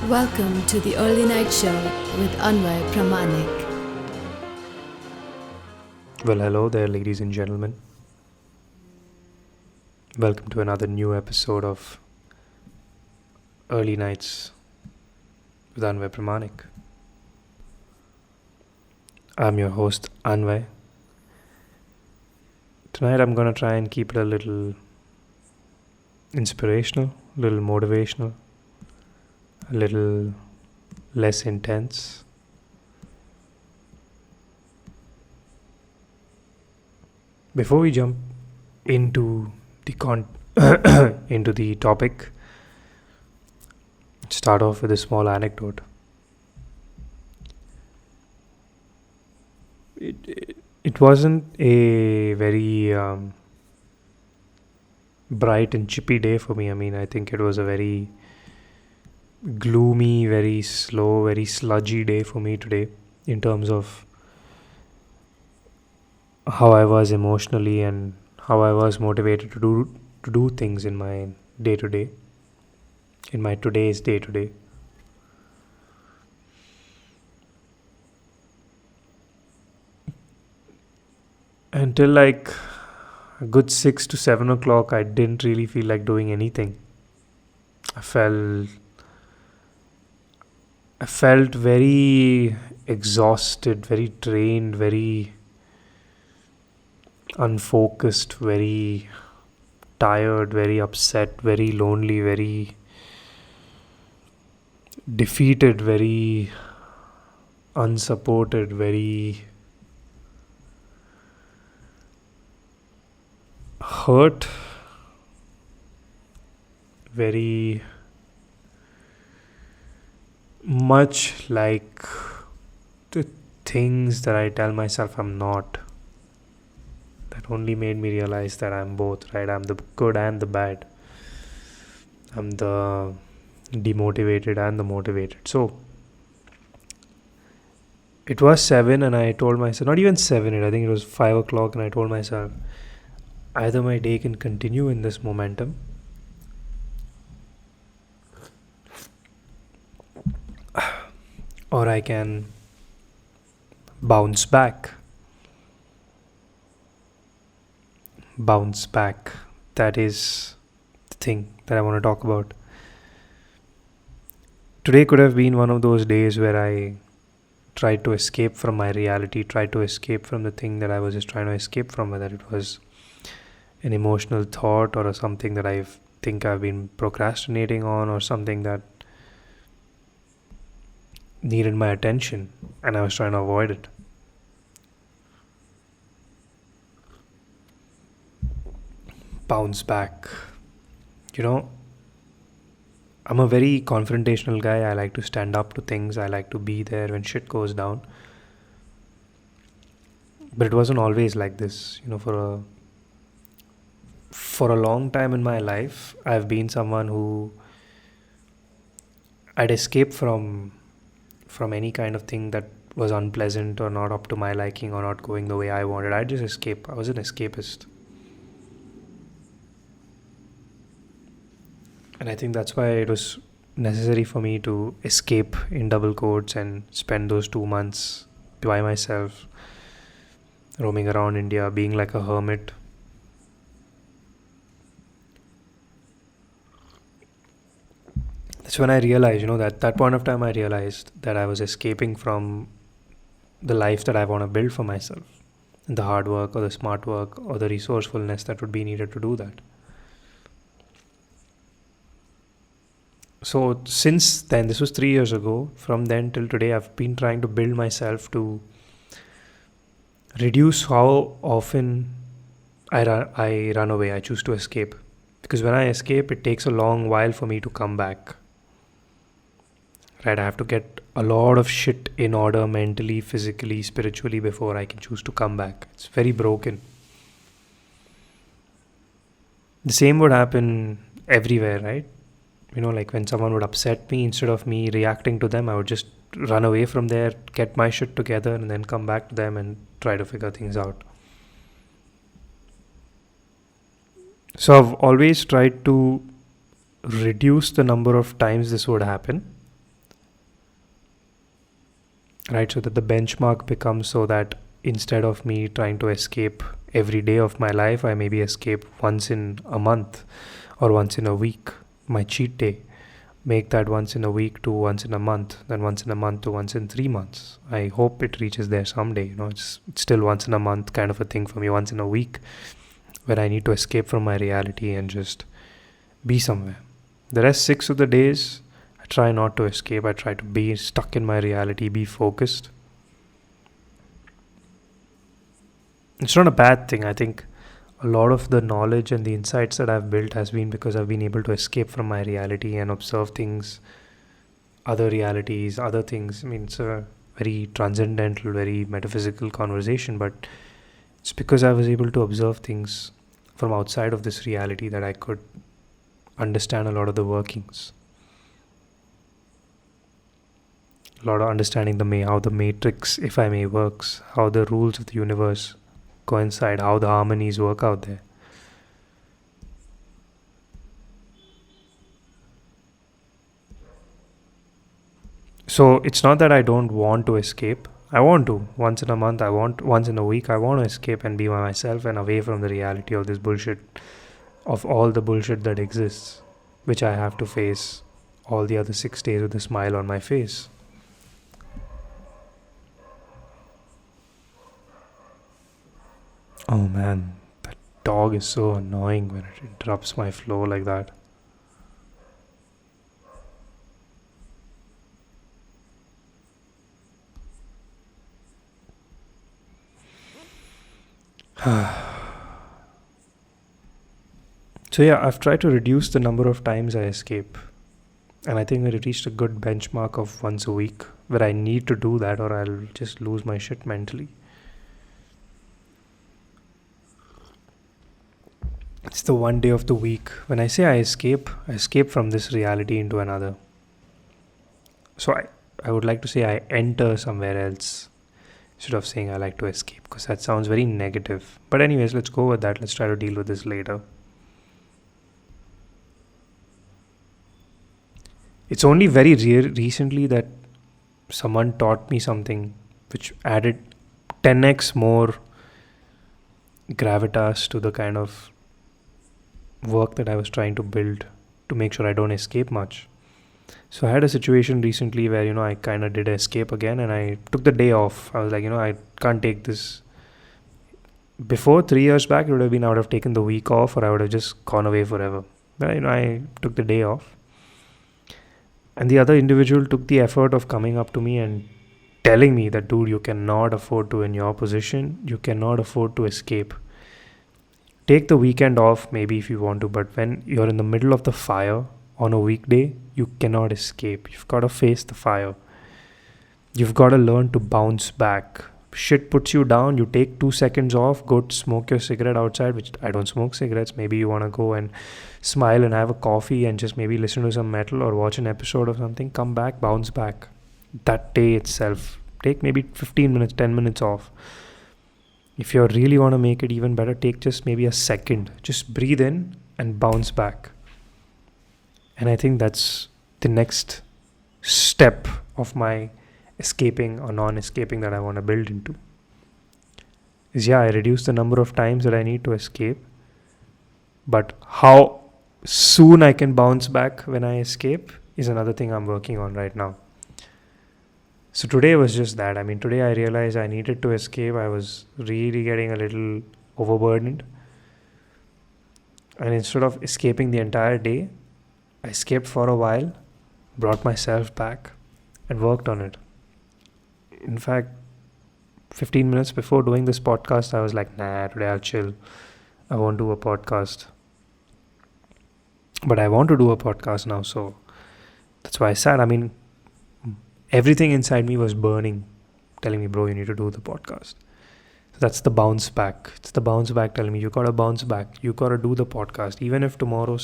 Welcome to the Early Night Show with Anway Pramanik. Well, hello there, ladies and gentlemen. Welcome to another new episode of Early Nights with Anway Pramanik. I'm your host, Anway. Tonight I'm going to try and keep it a little inspirational, a little motivational, a little less intense. Before we jump into the into the topic, start off with a small anecdote. It wasn't a very bright and chippy day for me. I think it was a very gloomy, very slow, very sludgy day for me today in terms of how I was emotionally and how I was motivated to do things in my day to day, in my today's day to day. Until like a good 6 to 7 o'clock, I didn't really feel like doing anything. I felt very exhausted, very drained, very unfocused, very tired, very upset, very lonely, very defeated, very unsupported, very hurt, very much like the things that I tell myself I'm not. That only made me realize that I'm both, right? I'm the good and the bad. I'm the demotivated and the motivated. So it was 7 and I told myself, not even 7, I think it was 5 o'clock, and I told myself, either my day can continue in this momentum or I can bounce back. That is the thing that I want to talk about. Today could have been one of those days where I tried to escape from my reality, tried to escape from the thing that I was just trying to escape from, whether it was an emotional thought or something that I think I've been procrastinating on, or something that needed my attention and I was trying to avoid it. Bounce back. I'm a very confrontational guy. I like to stand up to things. I like to be there when shit goes down. But it wasn't always like this. For a long time in my life, I've been someone who I'd escape from any kind of thing that was unpleasant or not up to my liking or not going the way I wanted. I'd just escape. I was an escapist. And I think that's why it was necessary for me to escape in double quotes and spend those 2 months by myself, roaming around India, being like a hermit. That's when I realized, that that point of time I realized that I was escaping from the life that I want to build for myself, and the hard work or the smart work or the resourcefulness that would be needed to do that. So since then, this was 3 years ago, from then till today, I've been trying to build myself to reduce how often I run away, I choose to escape. Because when I escape, it takes a long while for me to come back. Right, I have to get a lot of shit in order mentally, physically, spiritually before I can choose to come back. It's very broken. The same would happen everywhere, right? Like when someone would upset me, instead of me reacting to them, I would just run away from there, get my shit together, and then come back to them and try to figure things out. So I've always tried to reduce the number of times this would happen right? So that the benchmark becomes so that instead of me trying to escape every day of my life, I maybe escape once in a month or once in a week, my cheat day. Make that once in a week to once in a month, then once in a month to once in 3 months. I hope it reaches there someday. It's still once in a month kind of a thing for me, once in a week, where I need to escape from my reality and just be somewhere. The rest 6 of the days, I try not to escape. I try to be stuck in my reality, be focused. It's not a bad thing. I think a lot of the knowledge and the insights that I've built has been because I've been able to escape from my reality and observe things, other realities, other things. I mean, it's a very transcendental, very metaphysical conversation, but it's because I was able to observe things from outside of this reality that I could understand a lot of the workings. A lot of understanding how the matrix, if I may, works, how the rules of the universe coincide, how the harmonies work out there. So it's not that I don't want to escape. I want to. Once in a month, once in a week, I want to escape and be by myself and away from the reality of this bullshit, of all the bullshit that exists, which I have to face all the other 6 days with a smile on my face. Oh man, that dog is so annoying when it interrupts my flow like that. So yeah, I've tried to reduce the number of times I escape. And I think I reached a good benchmark of once a week where I need to do that or I'll just lose my shit mentally. It's the one day of the week. When I say I escape from this reality into another. So I would like to say I enter somewhere else instead of saying I like to escape because that sounds very negative. But anyways, let's go with that. Let's try to deal with this later. It's only very recently that someone taught me something which added 10x more gravitas to the kind of work that I was trying to build to make sure I don't escape much. So I had a situation recently where, I kind of did escape again and I took the day off. I was like, I can't take this. Before 3 years back, it would have been I would have taken the week off or I would have just gone away forever. But, I took the day off. And the other individual took the effort of coming up to me and telling me that, dude, you cannot afford to, in your position, you cannot afford to escape. Take the weekend off, maybe if you want to, but when you're in the middle of the fire on a weekday, you cannot escape. You've got to face the fire. You've got to learn to bounce back. Shit puts you down, you take 2 seconds off, go smoke your cigarette outside, which I don't smoke cigarettes. Maybe you want to go and smile and have a coffee and just maybe listen to some metal or watch an episode of something. Come back, bounce back. That day itself. Take maybe 15 minutes, 10 minutes off. If you really want to make it even better, take just maybe a second. Just breathe in and bounce back. And I think that's the next step of my escaping or non-escaping that I want to build into. I reduce the number of times that I need to escape. But how soon I can bounce back when I escape is another thing I'm working on right now. So today was just that. Today I realized I needed to escape. I was really getting a little overburdened. And instead of escaping the entire day, I escaped for a while, brought myself back, and worked on it. In fact, 15 minutes before doing this podcast, I was like, nah, today I'll chill. I won't do a podcast. But I want to do a podcast now, so that's why I sat. Everything inside me was burning, telling me, bro, you need to do the podcast. So that's the bounce back. It's the bounce back telling me, you got to bounce back. You got to do the podcast. Even if tomorrow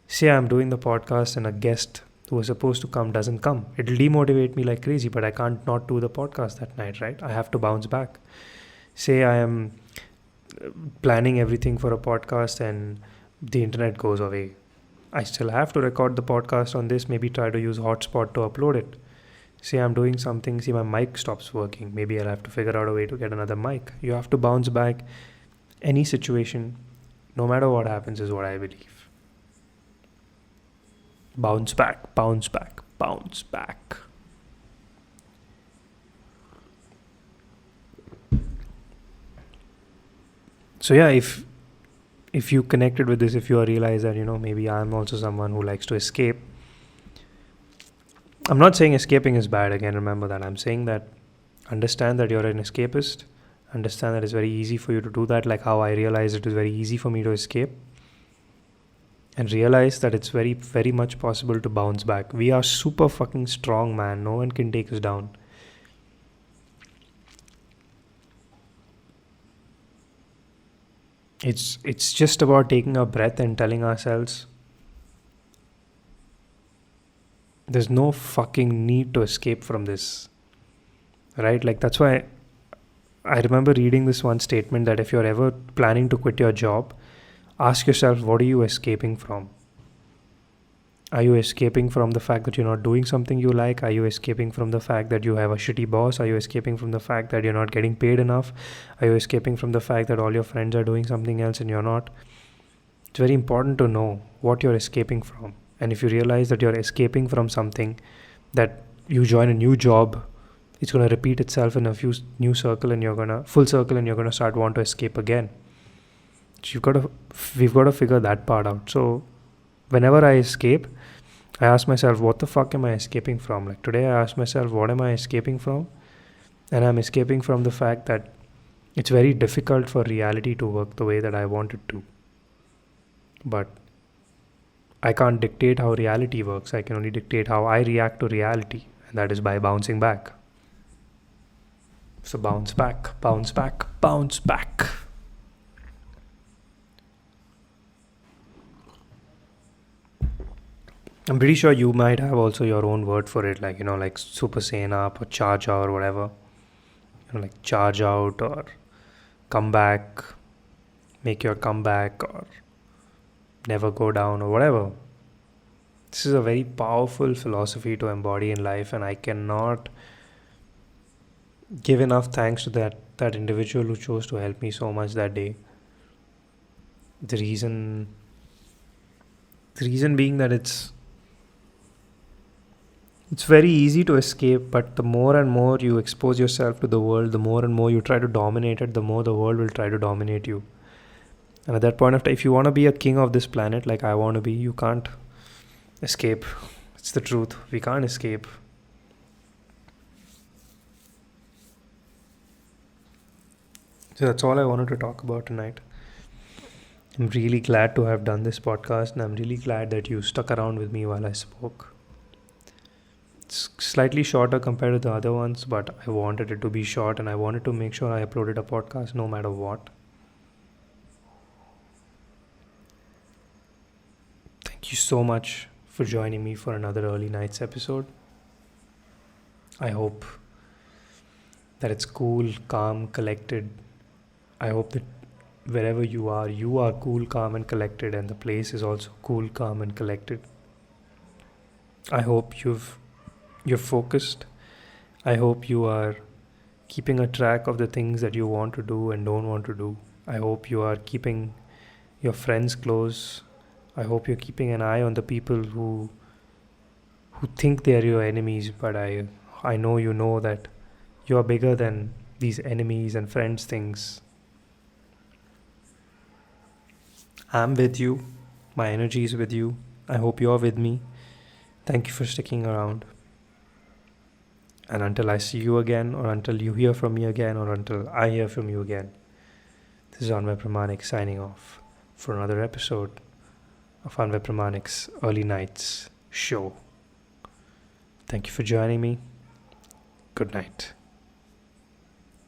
say I'm doing the podcast and a guest who was supposed to come doesn't come, it'll demotivate me like crazy, but I can't not do the podcast that night, right? I have to bounce back. Say I am planning everything for a podcast and the internet goes away. I still have to record the podcast on this, maybe try to use hotspot to upload it. Say I'm doing something, see my mic stops working. Maybe I'll have to figure out a way to get another mic. You have to bounce back. Any situation, no matter what happens, is what I believe. Bounce back, bounce back, bounce back. So yeah, if you connected with this, if you realize that, maybe I'm also someone who likes to escape. I'm not saying escaping is bad, again, remember that. I'm saying that understand that you're an escapist. Understand that it's very easy for you to do that, like how I realized it was very easy for me to escape. And realize that it's very, very much possible to bounce back. We are super fucking strong, man. No one can take us down. It's just about taking a breath and telling ourselves there's no fucking need to escape from this. Right? Like, that's why I remember reading this one statement that if you're ever planning to quit your job, ask yourself, what are you escaping from? Are you escaping from the fact that you're not doing something you like? Are you escaping from the fact that you have a shitty boss? Are you escaping from the fact that you're not getting paid enough? Are you escaping from the fact that all your friends are doing something else and you're not? It's very important to know what you're escaping from. And if you realize that you're escaping from something, that you join a new job, it's going to repeat itself in a few new circle and you're going to full circle and you're going to start want to escape again. So we've got to figure that part out. So whenever I escape, I ask myself, what the fuck am I escaping from? Like today I asked myself, what am I escaping from? And I'm escaping from the fact that it's very difficult for reality to work the way that I want it to. But I can't dictate how reality works. I can only dictate how I react to reality. And that is by bouncing back. So bounce back, bounce back, bounce back. I'm pretty sure you might have also your own word for it, like, like super sane up or charge out or whatever. Like charge out or come back, make your comeback or never go down or whatever. This is a very powerful philosophy to embody in life, and I cannot give enough thanks to that individual who chose to help me so much that day. The reason being that it's very easy to escape, but the more and more you expose yourself to the world, the more and more you try to dominate it, the more the world will try to dominate you. And at that point of time, if you want to be a king of this planet, like I want to be, you can't escape. It's the truth. We can't escape. So that's all I wanted to talk about tonight. I'm really glad to have done this podcast, and I'm really glad that you stuck around with me while I spoke. It's slightly shorter compared to the other ones, but I wanted it to be short and I wanted to make sure I uploaded a podcast no matter what. Thank you so much for joining me for another Early Nights episode. I hope that it's cool, calm, collected. I hope that wherever you are cool, calm and collected, and the place is also cool, calm and collected. I hope you're focused. I hope you are keeping a track of the things that you want to do and don't want to do. I hope you are keeping your friends close. I hope you're keeping an eye on the people who think they are your enemies, but I know you know that you are bigger than these enemies and friends things. I'm with you. My energy is with you. I hope you're with me. Thank you for sticking around. And until I see you again, or until you hear from me again, or until I hear from you again, this is Anway Pramanik signing off for another episode of Anway Pramanik's Early Nights show. Thank you for joining me. Good night.